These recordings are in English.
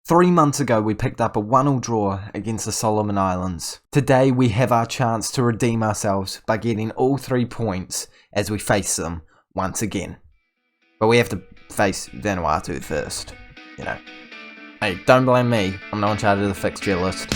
3 months ago, we picked up a 1-1 draw against the Solomon Islands. Today, we have our chance to redeem ourselves by getting all 3 points as we face them once again. But we have to face Vanuatu first, you know. Hey, don't blame me, I'm not in charge of the fixture list.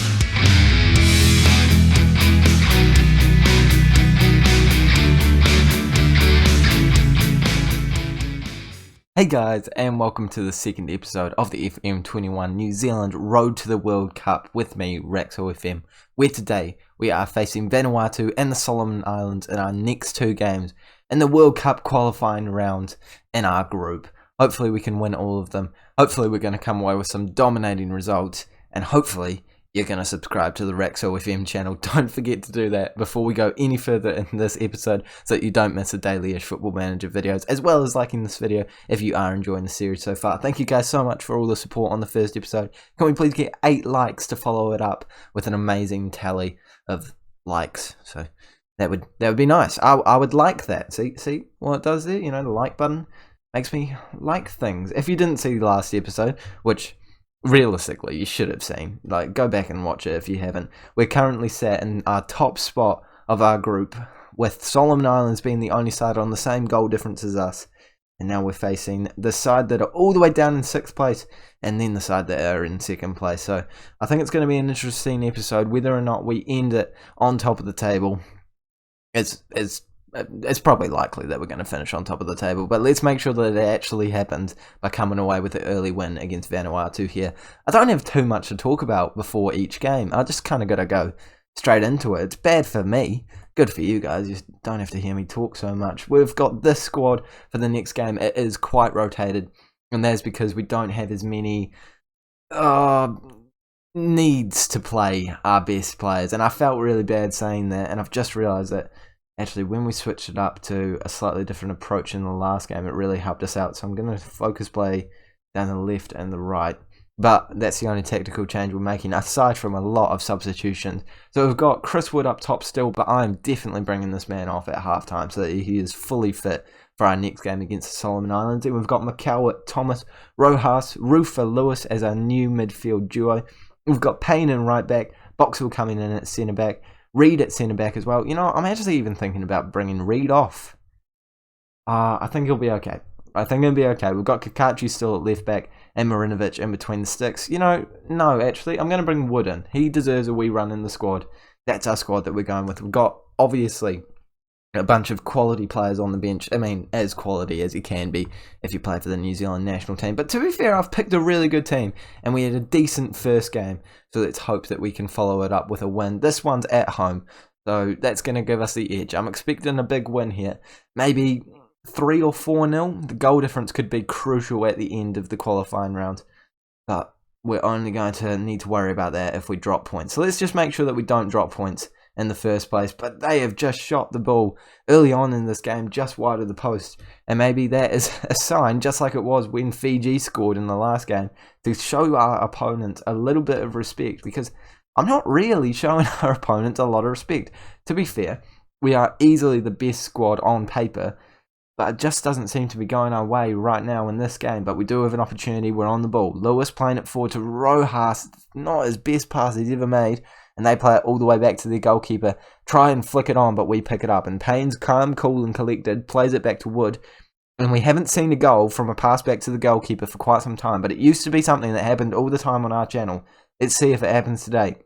Hey guys, and welcome to the second episode of the FM21 New Zealand Road to the World Cup with me, Raxo FM, where today we are facing Vanuatu and the Solomon Islands in our next 2 games in the World Cup qualifying round in our group. Hopefully we can win all of them, hopefully we're going to come away with some dominating results, and hopefully you're going to subscribe to the Raxo FM channel. Don't forget to do that before we go any further in this episode so that you don't miss the daily-ish Football Manager videos, as well as liking this video if you are enjoying the series so far. Thank you guys so much for all the support on the first episode. Can we please get 8 likes to follow it up with an amazing tally of likes? So that would be nice. I would like that. See what it does there? You know, the like button makes me like things. If you didn't see the last episode, which realistically you should have seen, like, go back and watch it if you haven't. We're currently sat in our top spot of our group, with Solomon Islands being the only side on the same goal difference as us, and now we're facing the side that are all the way down in 6th place and then the side that are in 2nd place. So I think it's going to be an interesting episode. Whether or not we end it on top of the table, it's probably likely that we're going to finish on top of the table, but let's make sure that it actually happens by coming away with an early win against Vanuatu here. I don't have too much to talk about before each game. I just kind of got to go straight into it. It's bad for me, good for you guys. You don't have to hear me talk so much. We've got this squad for the next game. It is quite rotated, and that's because we don't have as many needs to play our best players, and I felt really bad saying that, and I've just realised that actually, when we switched it up to a slightly different approach in the last game, it really helped us out. So I'm going to focus play down the left and the right. But that's the only tactical change we're making, aside from a lot of substitutions. So we've got Chris Wood up top still, but I'm definitely bringing this man off at halftime so that he is fully fit for our next game against the Solomon Islands. And we've got McCowart, Thomas, Rojas, Rufa, Lewis as our new midfield duo. We've got Payne in right back, Boxall coming in at centre back, Reid at centre back as well. You know, I'm actually even thinking about bringing Reid off. I think he'll be okay. We've got Cacace still at left back and Marinovic in between the sticks. You know, no, actually, I'm going to bring Wood in. He deserves a wee run in the squad. That's our squad that we're going with. We've got, obviously, a bunch of quality players on the bench. I mean, as quality as you can be if you play for the New Zealand national team. But to be fair, I've picked a really good team, and we had a decent first game. So let's hope that we can follow it up with a win. This one's at home, so that's going to give us the edge. I'm expecting a big win here. Maybe 3 or 4-0. The goal difference could be crucial at the end of the qualifying round. But we're only going to need to worry about that if we drop points. So let's just make sure that we don't drop points in the first place. But they have just shot the ball early on in this game just wide of the post, and maybe that is a sign, just like it was when Fiji scored in the last game, to show our opponent a little bit of respect, because I'm not really showing our opponent a lot of respect. To be fair, we are easily the best squad on paper, but it just doesn't seem to be going our way right now in this game. But we do have an opportunity. We're on the ball. Lewis playing it forward to Rojas, not his best pass he's ever made, and they play it all the way back to their goalkeeper. Try and flick it on, but we pick it up. And Payne's calm, cool and collected, plays it back to Wood. And we haven't seen a goal from a pass back to the goalkeeper for quite some time, but it used to be something that happened all the time on our channel. Let's see if it happens today.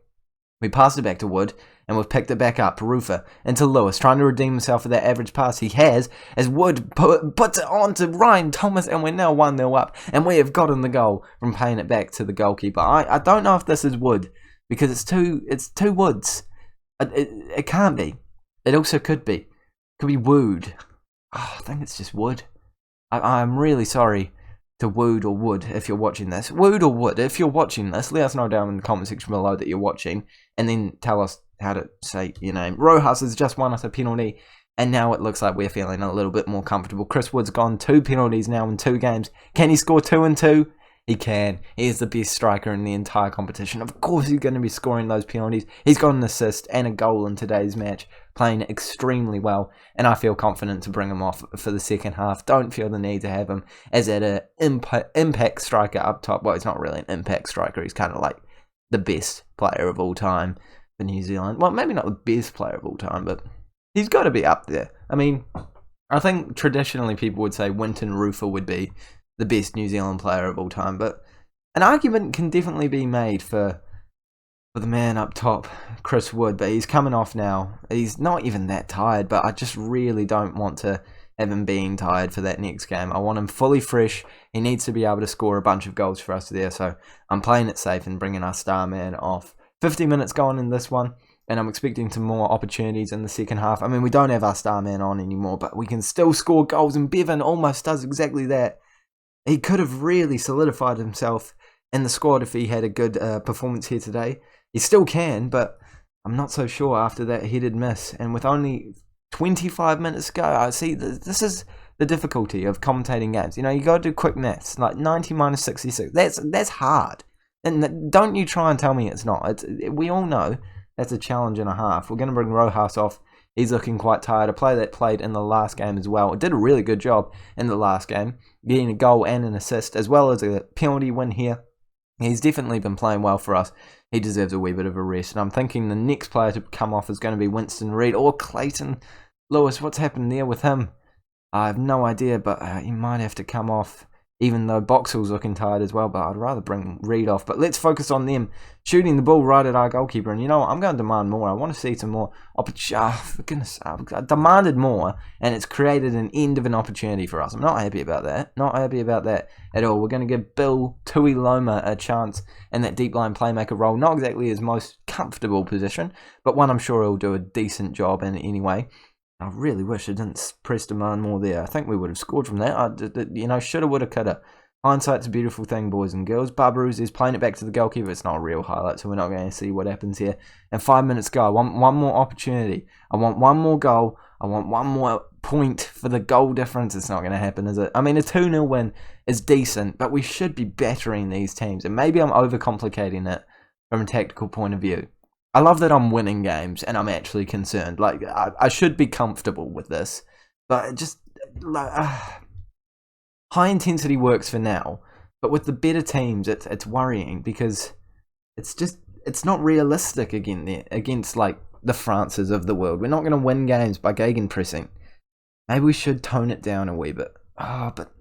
We passed it back to Wood, and we've picked it back up, Rufa, into Lewis, trying to redeem himself for that average pass he has, as Wood puts it on to Ryan Thomas, and we're now 1-0 up, and we have gotten the goal from paying it back to the goalkeeper. I don't know if this is Wood, because it's two Woods. It can't be. It also could be. It could be Wood. Oh, I think it's just Wood. I'm really sorry to Wood or Wood if you're watching this. Wood or Wood, if you're watching this, let us know down in the comment section below that you're watching, and then tell us how to say your name. Rojas has just won us a penalty, and now it looks like we're feeling a little bit more comfortable. Chris Wood's gone 2 penalties now in 2 games. Can he score 2 and 2? He can. He is the best striker in the entire competition. Of course he's going to be scoring those penalties. He's got an assist and a goal in today's match, playing extremely well, and I feel confident to bring him off for the second half. Don't feel the need to have him as an impact striker up top. Well, he's not really an impact striker. He's kind of like the best player of all time for New Zealand. Well, maybe not the best player of all time, but he's got to be up there. I mean, I think traditionally people would say Winton Rufer would be the best New Zealand player of all time, but an argument can definitely be made for the man up top, Chris Wood, but he's coming off now. He's not even that tired, but I just really don't want to have him being tired for that next game. I want him fully fresh. He needs to be able to score a bunch of goals for us there, so I'm playing it safe and bringing our star man off. 50 minutes gone in this one, and I'm expecting some more opportunities in the second half. I mean, we don't have our star man on anymore, but we can still score goals, and Bevan almost does exactly that. He could have really solidified himself in the squad if he had a good performance here today. He still can, but I'm not so sure after that headed miss. And with only 25 minutes to go, I see this is the difficulty of commentating games. You know, you got to do quick maths, like 90 minus 66. That's hard. And don't you try and tell me it's not. We all know that's a challenge and a half. We're going to bring Rojas off. He's looking quite tired. A player that played in the last game as well. Did a really good job in the last game, getting a goal and an assist, as well as a penalty win here. He's definitely been playing well for us. He deserves a wee bit of a rest. And I'm thinking the next player to come off is going to be Winston, Reid, or Clayton Lewis. What's happened there with him? I have no idea, but he might have to come off, even though Boxall's looking tired as well, but I'd rather bring Reid off. But let's focus on them shooting the ball right at our goalkeeper. And you know what? I'm going to demand more. I want to see some more opportunity. For goodness, I demanded more, and it's created an end of an opportunity for us. I'm not happy about that. Not happy about that at all. We're going to give Bill Tuiloma a chance in that deep line playmaker role. Not exactly his most comfortable position, but one I'm sure he'll do a decent job in anyway. I really wish I didn't press demand more there. I think we would have scored from that. Shoulda, woulda, coulda. Hindsight's a beautiful thing, boys and girls. Barbaroos is playing it back to the goalkeeper. It's not a real highlight, so we're not going to see what happens here. And 5 minutes go. I want one more opportunity. I want one more goal. I want one more point for the goal difference. It's not going to happen, is it? I mean, a 2-0 win is decent, but we should be battering these teams. And maybe I'm overcomplicating it from a tactical point of view. I love that I'm winning games and I'm actually concerned. Like, I should be comfortable with this. But just, high intensity works for now. But with the better teams, it's worrying because it's not realistic against like the Frances of the world. We're not going to win games by gegenpressing. Maybe we should tone it down a wee bit. But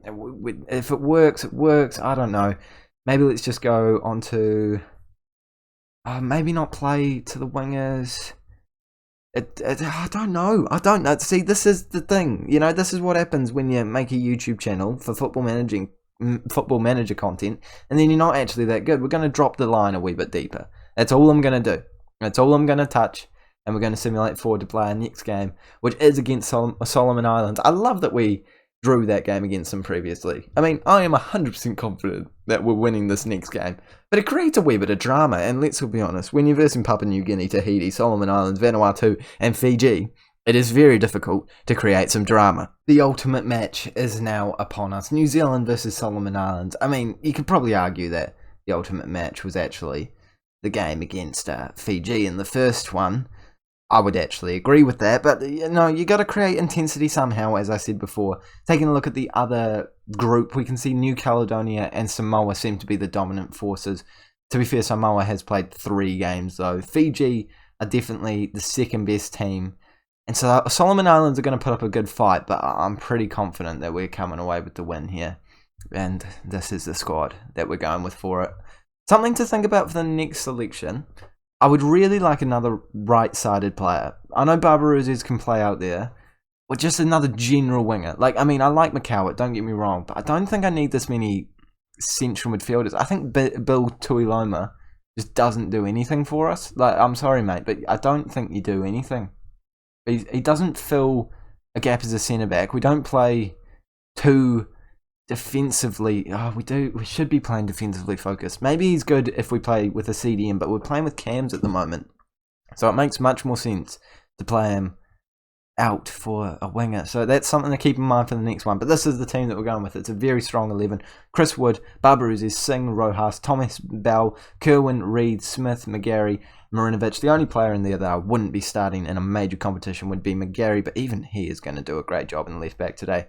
if it works, it works. I don't know. Maybe let's just go on to... maybe not play to the wingers. I don't know. See, this is the thing. You know, this is what happens when you make a YouTube channel for football manager content, and then you're not actually that good. We're going to drop the line a wee bit deeper. That's all I'm going to do. That's all I'm going to touch, and we're going to simulate forward to play our next game, which is against Solomon Islands. I love that we drew that game against them previously. I mean, I am 100% confident that we're winning this next game. But it creates a wee bit of drama, and let's be honest, when you're versing Papua New Guinea, Tahiti, Solomon Islands, Vanuatu, and Fiji, it is very difficult to create some drama. The ultimate match is now upon us. New Zealand versus Solomon Islands. I mean, you could probably argue that the ultimate match was actually the game against Fiji in the first one. I would actually agree with that, but you got to create intensity somehow, as I said before. Taking a look at the other group, we can see New Caledonia and Samoa seem to be the dominant forces. To be fair, Samoa has played 3 games though. Fiji are definitely the second best team. And so Solomon Islands are going to put up a good fight, but I'm pretty confident that we're coming away with the win here. And this is the squad that we're going with for it. Something to think about for the next selection. I would really like another right-sided player. I know Barbaroos can play out there, or just another general winger. Like, I mean, I like McCowett, don't get me wrong, but I don't think I need this many central midfielders. I think Bill Tuiloma just doesn't do anything for us. Like, I'm sorry, mate, but I don't think you do anything. He doesn't fill a gap as a centre-back. We don't play too defensively. We should be playing defensively focused. Maybe he's good if we play with a CDM, but we're playing with cams at the moment, so it makes much more sense to play him out for a winger. So that's something to keep in mind for the next one. But this is the team that we're going with. It's a very strong 11. Chris Wood, Barbarouzes, Singh, Rojas, Thomas, Bell, Kerwin, Reid, Smith, McGarry, Marinovic. The only player in there that I wouldn't be starting in a major competition would be McGarry, but even he is going to do a great job in left back today.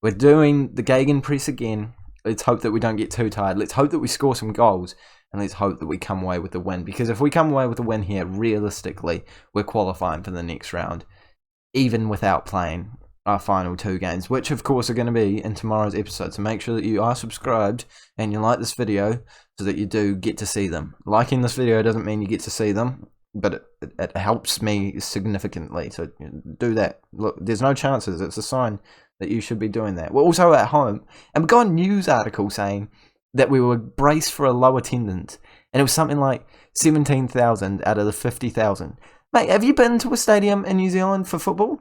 We're doing the Gegenpress again. Let's hope that we don't get too tired. Let's hope that we score some goals. And let's hope that we come away with a win. Because if we come away with a win here, realistically, we're qualifying for the next round, even without playing our final 2 games, which of course are going to be in tomorrow's episode. So make sure that you are subscribed and you like this video so that you do get to see them. Liking this video doesn't mean you get to see them, but it helps me significantly. So do that. Look, there's no chances. It's a sign that you should be doing that. We're also at home, and we got a news article saying that we were braced for a low attendance, and it was something like 17,000 out of the 50,000. Mate, have you been to a stadium in New Zealand for football?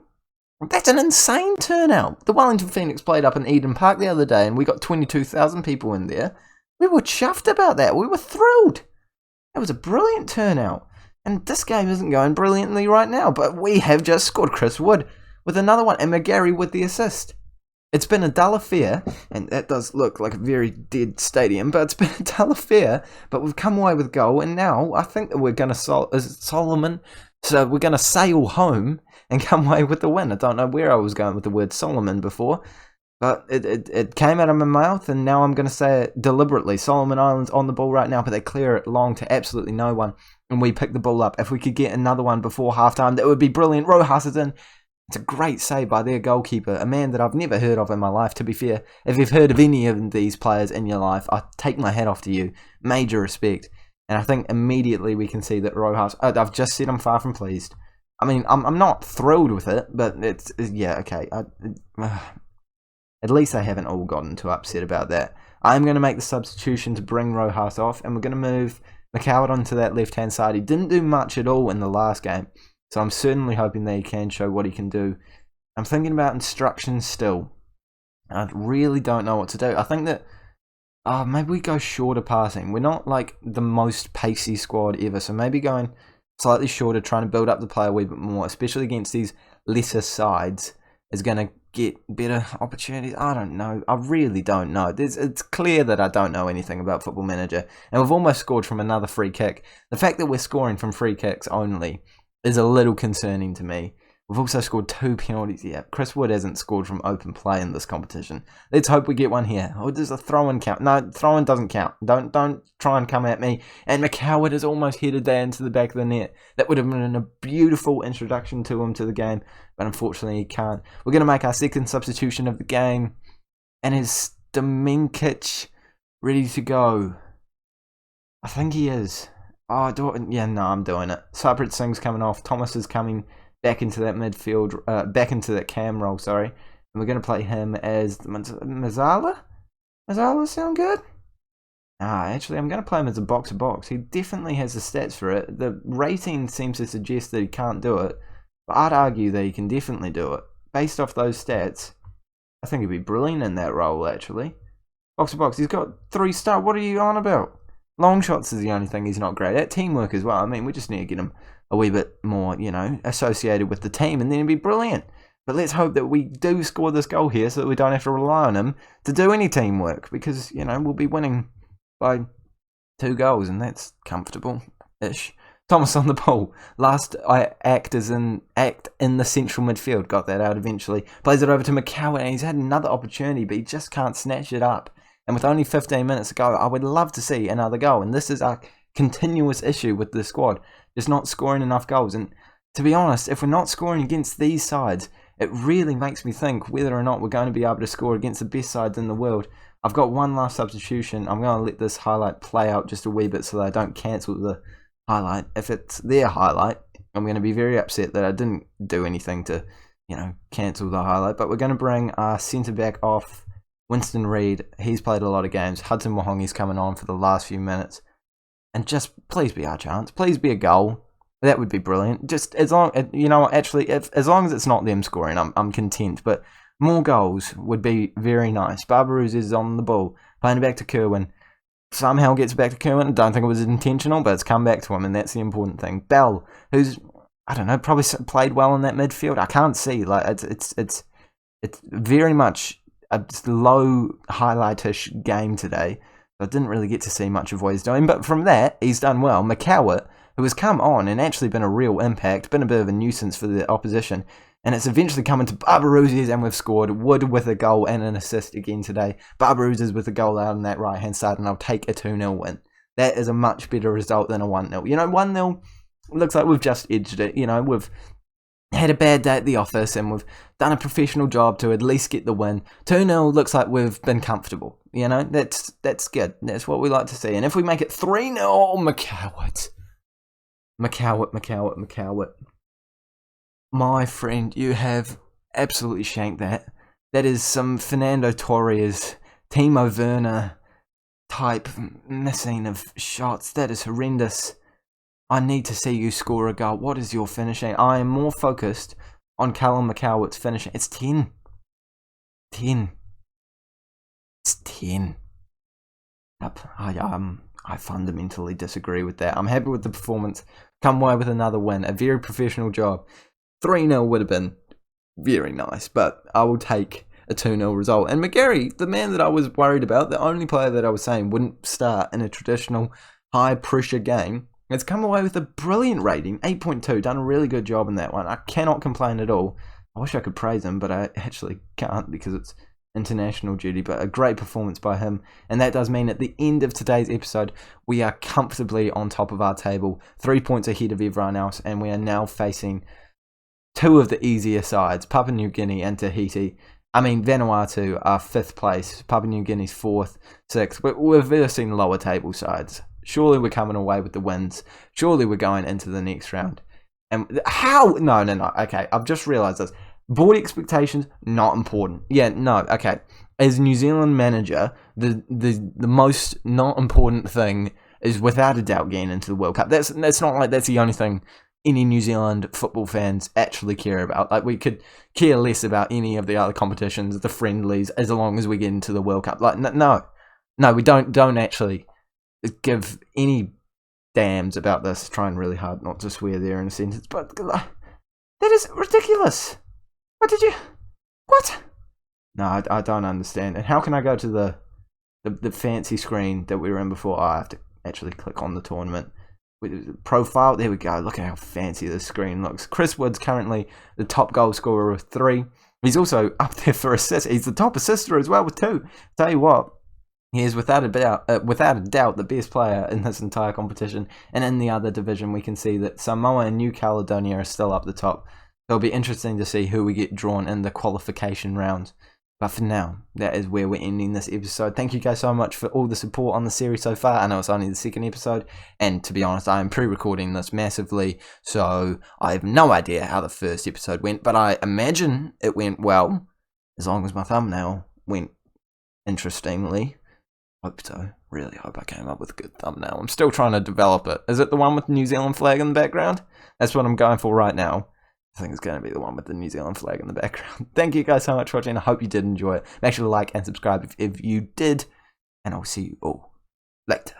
That's an insane turnout. The Wellington Phoenix played up in Eden Park the other day, and we got 22,000 people in there. We were chuffed about that. We were thrilled. It was a brilliant turnout. And this game isn't going brilliantly right now, but we have just scored. Chris Wood with another one, and McGarry with the assist. It's been a dull affair, and that does look like a very dead stadium, but it's been a dull affair, but we've come away with a goal, and now I think that we're going to, Solomon, so we're going to sail home and come away with the win. I don't know where I was going with the word Solomon before, but it came out of my mouth, and now I'm going to say it deliberately. Solomon Islands on the ball right now, but they clear it long to absolutely no one, and we pick the ball up. If we could get another one before halftime, that would be brilliant. Rojas is in. It's a great save by their goalkeeper, a man that I've never heard of in my life, to be fair. If you've heard of any of these players in your life, I take my hat off to you. Major respect. And I think immediately we can see that Rojas... I've just said I'm far from pleased. I mean, I'm not thrilled with it, but it's yeah, okay. At least they haven't all gotten too upset about that. I'm going to make the substitution to bring Rojas off, and we're going to move McCoward onto that left-hand side. He didn't do much at all in the last game. So I'm certainly hoping that he can show what he can do. I'm thinking about instructions still. I really don't know what to do. I think that maybe we go shorter passing. We're not like the most pacey squad ever, so maybe going slightly shorter, trying to build up the play a wee bit more, especially against these lesser sides, is going to get better opportunities. I don't know. I really don't know. It's clear that I don't know anything about Football Manager, and we've almost scored from another free kick. The fact that we're scoring from free kicks only is a little concerning to me. We've also scored 2 penalties. Yeah, Chris Wood hasn't scored from open play in this competition. Let's hope we get one here. Oh, there's a throw-in count. No, throw-in doesn't count. Don't try and come at me. And McCoward has almost headed that into the back of the net. That would have been a beautiful introduction to him to the game, but unfortunately he can't. We're going to make our second substitution of the game. And is Dominkic ready to go? I think he is. Oh, yeah, no, I'm doing it. Sarpreet Singh's coming off. Thomas is coming back into that midfield, back into that cam role, sorry. And we're going to play him as Mazala? Mazala sound good? Actually, I'm going to play him as a box-to-box. He definitely has the stats for it. The rating seems to suggest that he can't do it, but I'd argue that he can definitely do it. Based off those stats, I think he'd be brilliant in that role, actually. Box-to-box, he's got 3-star. What are you on about? Long shots is the only thing he's not great at. Teamwork as well. I mean, we just need to get him a wee bit more, associated with the team, and then he'd be brilliant. But let's hope that we do score this goal here so that we don't have to rely on him to do any teamwork, because, we'll be winning by 2 goals, and that's comfortable-ish. Thomas on the ball. Last act in the central midfield. Got that out eventually. Plays it over to McCoward, and he's had another opportunity, but he just can't snatch it up. And with only 15 minutes to go, I would love to see another goal. And this is our continuous issue with the squad, just not scoring enough goals. And to be honest, if we're not scoring against these sides, it really makes me think whether or not we're going to be able to score against the best sides in the world. I've got one last substitution. I'm going to let this highlight play out just a wee bit so that I don't cancel the highlight. If it's their highlight, I'm going to be very upset that I didn't do anything to, cancel the highlight. But we're going to bring our centre-back off. Winston Reid, he's played a lot of games. Hudson Wahongi's coming on for the last few minutes. And just, please be our chance. Please be a goal. That would be brilliant. Just as long, as long as it's not them scoring, I'm content. But more goals would be very nice. Barbarouzes is on the ball, playing it back to Kerwin. Somehow gets back to Kerwin. I don't think it was intentional, but it's come back to him, and that's the important thing. Bell, who's I don't know, probably played well in that midfield. I can't see. Like it's very much a low highlight-ish game today. I didn't really get to see much of what he's doing, but from that, he's done well. McCowart, who has come on and actually been a real impact, been a bit of a nuisance for the opposition, and it's eventually come into Barbarouses, and we've scored. Wood with a goal and an assist again today. Barbarouses with a goal out on that right-hand side, and I'll take a 2-0 win. That is a much better result than a 1-0. 1-0 looks like we've just edged it. We've had a bad day at the office, and we've done a professional job to at least get the win. 2-0 looks like we've been comfortable. That's good. That's what we like to see. And if we make it 3-0, McCowart. My friend, you have absolutely shanked that. That is some Fernando Torres, Timo Werner type missing of shots. That is horrendous. I need to see you score a goal. What is your finishing? I am more focused on Callum McCowart's finishing. It's 10. 10. It's 10. I fundamentally disagree with that. I'm happy with the performance. Come away with another win. A very professional job. 3-0 would have been very nice, but I will take a 2-0 result. And McGarry, the man that I was worried about, the only player that I was saying wouldn't start in a traditional high-pressure game, has come away with a brilliant rating, 8.2, done a really good job in that one. I cannot complain at all. I wish I could praise him, but I actually can't because it's international duty, but a great performance by him. And that does mean at the end of today's episode, we are comfortably on top of our table, 3 points ahead of everyone else, and we are now facing two of the easier sides, Papua New Guinea and Tahiti. Vanuatu are 5th place, Papua New Guinea's 4th, 6th. We're versing lower table sides. Surely we're coming away with the wins. Surely we're going into the next round. And how? No. Okay, I've just realised this. Board expectations, not important. Yeah, no, okay. As New Zealand manager, the most not important thing is without a doubt getting into the World Cup. That's not like that's the only thing any New Zealand football fans actually care about. Like, we could care less about any of the other competitions, the friendlies, as long as we get into the World Cup. Like, no, we don't actually give any damns about this. Trying really hard not to swear there in a sentence, but that is ridiculous. What? No, I don't understand. And how can I go to the fancy screen that we were in before? I have to actually click on the tournament. With profile, there we go. Look at how fancy this screen looks. Chris Wood's currently the top goal scorer with 3. He's also up there for assists. He's the top assister as well with 2. Tell you what, he is without a doubt the best player in this entire competition. And in the other division, we can see that Samoa and New Caledonia are still up the top. It'll be interesting to see who we get drawn in the qualification rounds. But for now, that is where we're ending this episode. Thank you guys so much for all the support on the series so far. I know it's only the 2nd episode, and to be honest, I am pre-recording this massively, so I have no idea how the first episode went, but I imagine it went well, as long as my thumbnail went interestingly. Hope so. Really hope I came up with a good thumbnail. I'm still trying to develop it. Is it the one with the New Zealand flag in the background? That's what I'm going for right now. I think it's going to be the one with the New Zealand flag in the background. Thank you guys so much for watching. I hope you did enjoy it. Make sure to like and subscribe if you did. And I'll see you all later.